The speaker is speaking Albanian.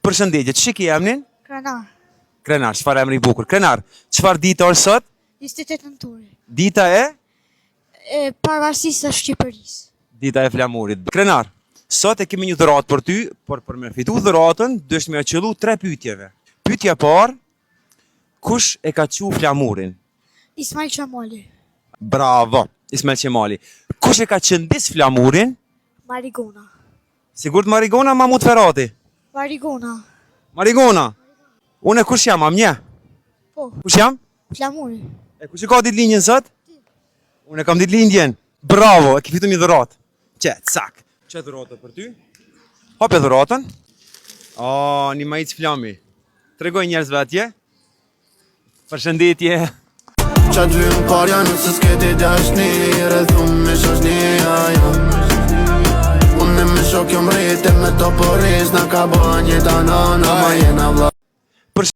Përshëndetje, që ke emrin? Krenar. Krenar, çfarë emri i bukur. Krenar, çfarë dita është sot? 28 nëntori. Dita e? Pavarësisë së Shqipërisë. Dita e flamurit. Krenar, sot e kemi një dhuratë për ty, por për me fitu dhuratën, duhesh me qellu 3 pyetjeve. Pyetja e parë, kush e ka qu flamurin? Ismail Qamali. Bravo, Ismail Qamali. Kush e ka qëndis flamurin? Marigona. Sigurt Marigona Mahmut Ferrati. Marigona. Marigona. Unë kush jam, amnje? Po, Kush jam? flamuri. E kush e ka ditëlindjen sot? Unë e kam ditëlindjen. Bravo, e ke fitu një dhuratë. Cak. Çe dhuratë për ty? Hape dhuratën. Një majic flami. Tregoj njerëzve atje. Përshëndetje. Qa dy më par janë se s'keti dashni, rrethum me shoshnia Unë me shok jom rritë me to përris, na ka ba një tanana, ma jena vla